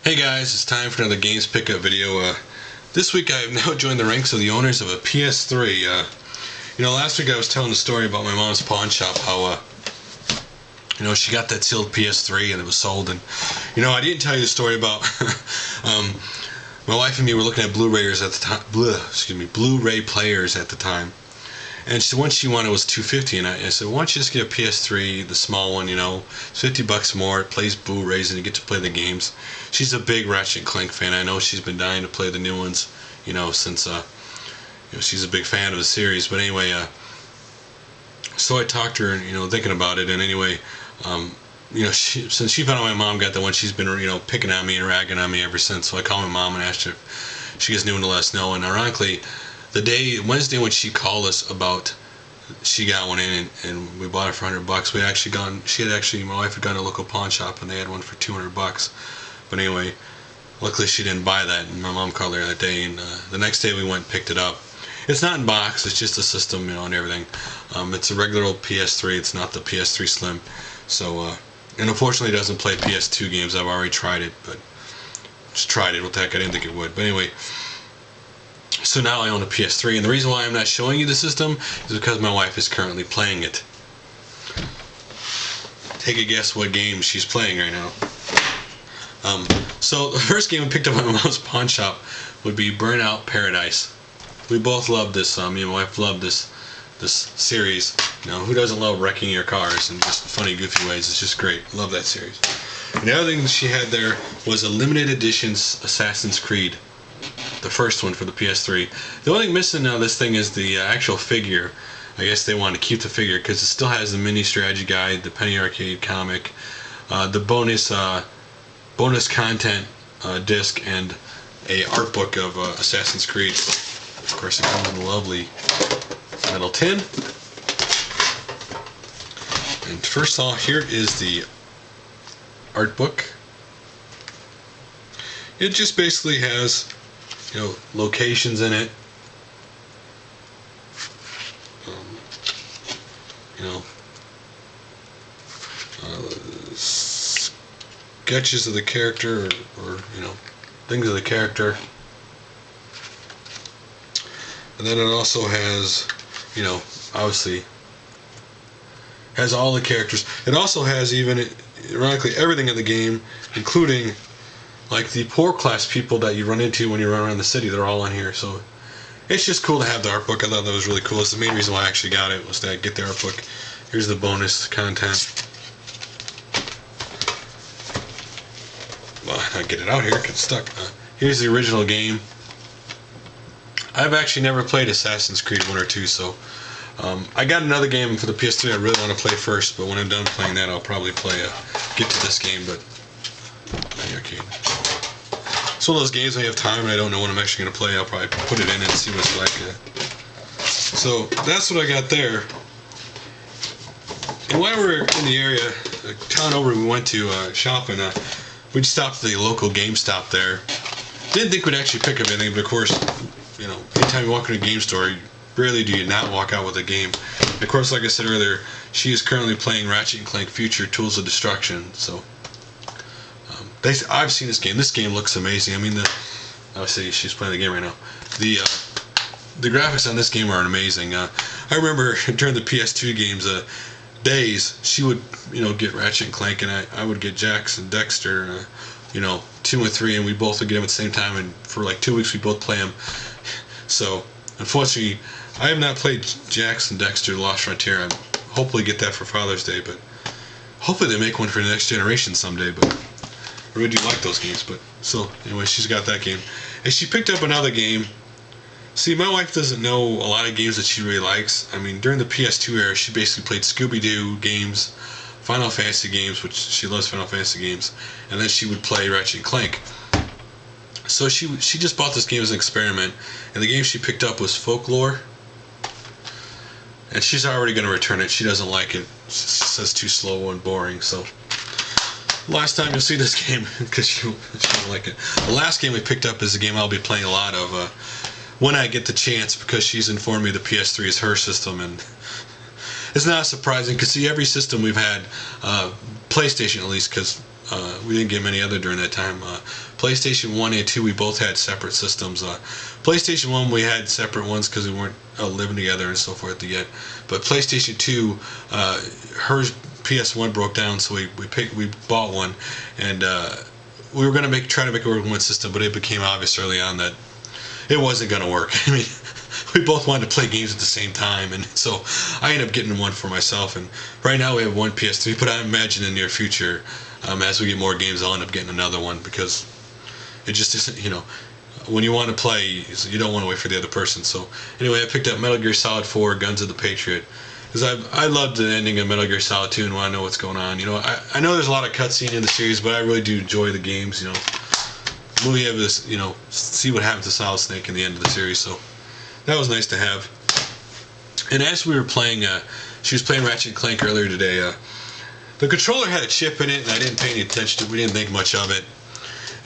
Hey guys, it's time for another games pickup video. This week I have now joined the ranks of the owners of a PS3. Last week I was telling the story about my mom's pawn shop, how she got that sealed PS3 and it was sold, and I didn't tell you the story about my wife and me were looking at Blu-rayers at the time. Blu-ray players at the time. And the one she wanted was $250, and I said, why don't you just get a PS3, the small one, it's $50 more, it plays Blu-rays, and you get to play the games. She's a big Ratchet & Clank fan. I know she's been dying to play the new ones, since, she's a big fan of the series. But anyway, so I talked to her, thinking about it, and anyway, since she found out my mom got the one, she's been, picking on me and ragging on me ever since. So I called my mom and asked her if she gets new one to let us know, and ironically, Wednesday when she called us about she got one in and we bought it for $100, my wife had gone to a local pawn shop and they had one for $200. But anyway, luckily she didn't buy that, and my mom called her that day, and the next day we went and picked it up. It's not in box, it's just a system, and everything. It's a regular old PS3, it's not the PS3 Slim. So, and unfortunately it doesn't play PS2 games. I've already tried it, but just tried it. What the heck, I didn't think it would. But anyway, so now I own a PS3, and the reason why I'm not showing you the system is because my wife is currently playing it. Take a guess what game she's playing right now. So the first game I picked up at my mom's pawn shop would be Burnout Paradise. We both love this. Me and my wife love this series. Who doesn't love wrecking your cars in just funny, goofy ways? It's just great. Love that series. And the other thing that she had there was a limited edition's Assassin's Creed. The first one for the PS3. The only thing missing now this thing is the actual figure. I guess they want to keep the figure because it still has the mini strategy guide, the Penny Arcade comic, the bonus content disc, and a art book of Assassin's Creed. Of course, it comes in a lovely metal tin. And first off, here is the art book. It just basically has locations in it, sketches of the character, or things of the character, and then it also has, obviously has all the characters. It also has ironically everything in the game, including like the poor class people that you run into when you run around the city. They're all on here, so it's just cool to have the art book. I thought that was really cool. It's the main reason why I actually got it, was to get the art book. Here's the bonus content. Well, I get it out here, it gets stuck. Here's the original game. I've actually never played Assassin's Creed 1 or 2, so I got another game for the PS3 I really want to play first, but when I'm done playing that, I'll probably get to this game. But okay. It's one of those games when you have time and I don't know when I'm actually going to play, I'll probably put it in and see what it's like. So that's what I got there. And while we were in the area, a town over, we went to shopping. We'd stopped at the local GameStop there. Didn't think we'd actually pick up anything, but of course, anytime you walk in a game store, rarely do you not walk out with a game. And of course, like I said earlier, she is currently playing Ratchet & Clank Future Tools of Destruction. So I've seen this game. This game looks amazing. I mean, obviously she's playing the game right now. The graphics on this game are amazing. I remember during the PS2 games days, she would get Ratchet & Clank, and I would get Jax and Dexter, 2 and 3, and we both would get them at the same time, and for like 2 weeks we both play them. So unfortunately, I have not played Jax and Dexter: The Lost Frontier. I hopefully get that for Father's Day, but hopefully they make one for the next generation someday. But I really do like those games. But so anyway, she's got that game, and she picked up another game. See, my wife doesn't know a lot of games that she really likes. I mean, during the PS2 era, she basically played Scooby-Doo games, Final Fantasy games, which she loves Final Fantasy games, and then she would play Ratchet & Clank. So she just bought this game as an experiment, and the game she picked up was Folklore, and she's already going to return it. She doesn't like it. She says it's too slow and boring. So last time you'll see this game, because she doesn't like it. The last game we picked up is a game I'll be playing a lot of when I get the chance, because she's informed me the PS3 is her system, and it's not surprising because see, every system we've had, PlayStation at least, because We didn't get many other during that time. PlayStation 1 and 2, we both had separate systems. PlayStation 1, we had separate ones because we weren't living together and so forth yet. But PlayStation 2, her PS1 broke down, so we bought one, and we were gonna try to make it work with one system, but it became obvious early on that it wasn't gonna work. I mean, we both wanted to play games at the same time, and so I ended up getting one for myself. And right now we have one PS3, but I imagine in the near future, as we get more games, I'll end up getting another one, because it just isn't, you know, when you want to play, you don't want to wait for the other person. So anyway, I picked up Metal Gear Solid 4: Guns of the Patriot, because I loved the ending of Metal Gear Solid 2 and want to know what's going on. You know, I know there's a lot of cutscene in the series, but I really do enjoy the games. You know, the movie have this, you know, see what happens to Solid Snake in the end of the series. So that was nice to have. And as we were playing, she was playing Ratchet and Clank earlier today. The controller had a chip in it, and I didn't pay any attention to it. We didn't think much of it.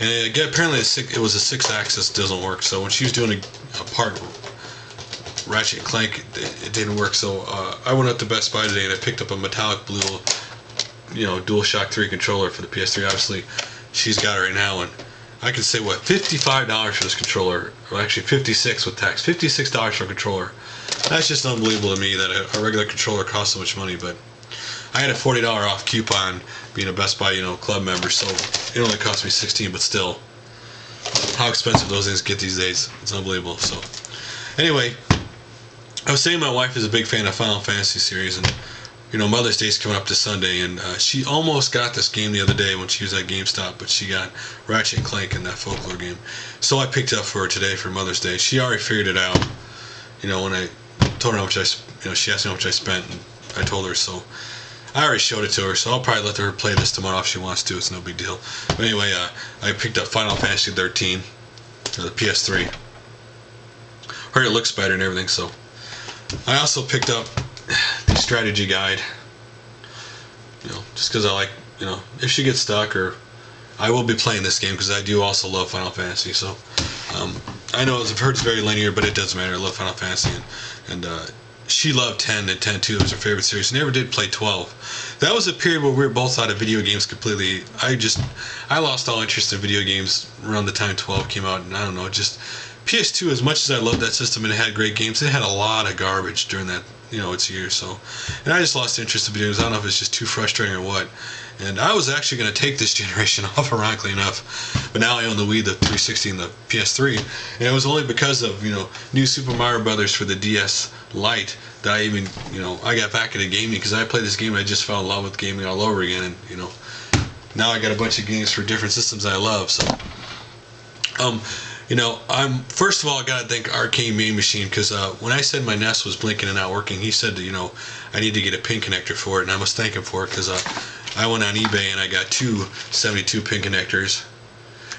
And again, apparently it was a 6-axis, doesn't work. So when she was doing a part Ratchet and Clank, it didn't work. So I went up to Best Buy today and I picked up a metallic blue, you know, DualShock 3 controller for the PS3. Obviously, she's got it right now, and I can say what, $55 for this controller, or actually $56 with tax. $56 for a controller. That's just unbelievable to me that a regular controller costs so much money. But I had a $40 off coupon being a Best Buy, you know, club member, so it only cost me $16, but still, how expensive those things get these days. It's unbelievable. So anyway, I was saying my wife is a big fan of Final Fantasy series, and you know, Mother's Day is coming up this Sunday, and she almost got this game the other day when she was at GameStop, but she got Ratchet and Clank in that Folklore game. So I picked it up for her today for Mother's Day. She already figured it out. You know, when I told her how much she asked me how much I spent, and I told her, so I already showed it to her, so I'll probably let her play this tomorrow if she wants to. It's no big deal. But anyway, I picked up Final Fantasy 13, the PS3. Heard it looks better and everything, so. I also picked up the strategy guide, you know, just because I like, you know, if she gets stuck, or I will be playing this game because I do also love Final Fantasy. So I know I've heard it's very linear, but it doesn't matter. I love Final Fantasy, and she loved 10 and 10 too. It was her favorite series. She never did play 12. That was a period where we were both out of video games completely. I lost all interest in video games around the time 12 came out, and I don't know, just PS2, as much as I loved that system and it had great games, it had a lot of garbage during that, you know, its year. So, and I just lost interest in video games. I don't know if it's just too frustrating or what. And I was actually going to take this generation off, ironically enough, but now I own the Wii, the 360, and the PS3, and it was only because of, you know, New Super Mario Brothers for the DS Lite that I even, you know, I got back into gaming, because I played this game and I just fell in love with gaming all over again, and you know, now I got a bunch of games for different systems I love. So, you know, first of all, I gotta thank Arcane Main Machine, because when I said my Nest was blinking and not working, he said that, you know, I need to get a pin connector for it, and I must thank him for it, because I went on eBay and I got two 72 pin connectors.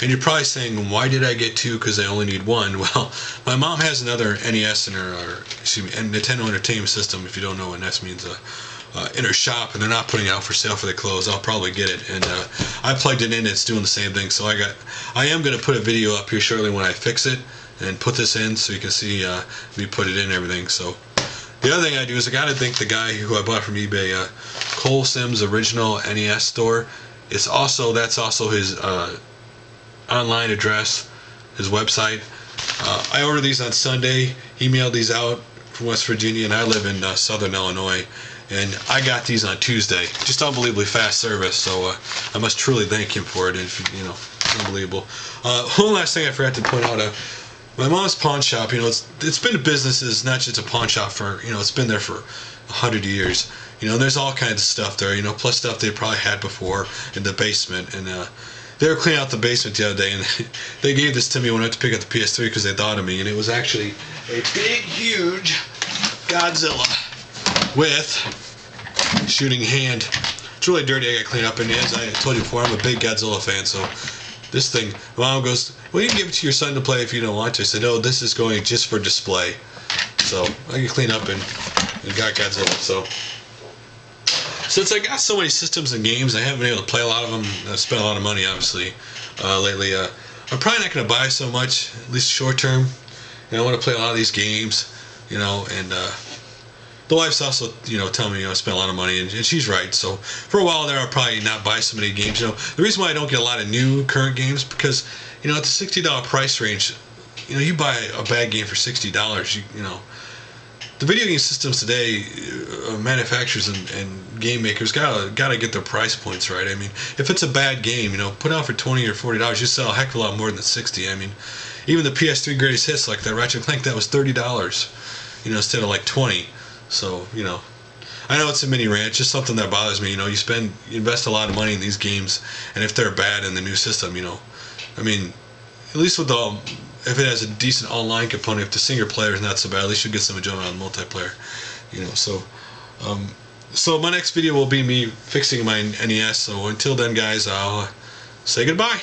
And you're probably saying, why did I get two? Because I only need one. Well, my mom has another NES in her, or excuse me, Nintendo Entertainment System, if you don't know what NES means, in her shop, and they're not putting it out for sale for the clothes. I'll probably get it, and I plugged it in. It's doing the same thing. So I am going to put a video up here shortly when I fix it and put this in, so you can see me put it in and everything. So the other thing I do is I got to thank the guy who I bought from eBay, Cole Sims Original NES Store. That's also his online address, his website. I ordered these on Sunday. He mailed these out from West Virginia, and I live in Southern Illinois. And I got these on Tuesday. Just unbelievably fast service, so I must truly thank him for it. And, you know, unbelievable. One last thing I forgot to point out. My mom's pawn shop, you know, it's been a business. It's not just a pawn shop for, you know, it's been there for 100 years. You know, there's all kinds of stuff there, you know, plus stuff they probably had before in the basement. And they were cleaning out the basement the other day, and they gave this to me when I went to pick up the PS3 because they thought of me. And it was actually a big, huge Godzilla with shooting hand. It's really dirty. I got to clean up, and as I told you before, I'm a big Godzilla fan, so this thing, Mom goes, well, you can give it to your son to play if you don't want to. I said, no, this is going just for display. So I can clean up and got Godzilla. So since I got so many systems and games, I haven't been able to play a lot of them. I spent a lot of money, obviously, lately. I'm probably not going to buy so much, at least short term. And I want to play a lot of these games, you know, and the wife's also, telling me, I spent a lot of money, and she's right. So for a while there, I'll probably not buy so many games. The reason why I don't get a lot of new current games, because, at the $60 price range, you buy a bad game for $60, the video game systems today, manufacturers and game makers gotta get their price points right. I mean, if it's a bad game, put out for $20 or $40, you sell a heck of a lot more than $60. I mean, even the PS3 greatest hits like that Ratchet & Clank, that was $30, instead of like $20. So, I know it's a mini rant, it's just something that bothers me. You invest a lot of money in these games, and if they're bad in the new system, I mean, at least with if it has a decent online component, if the single player is not so bad, at least you get some enjoyment on multiplayer. So my next video will be me fixing my NES. So until then, guys, I'll say goodbye.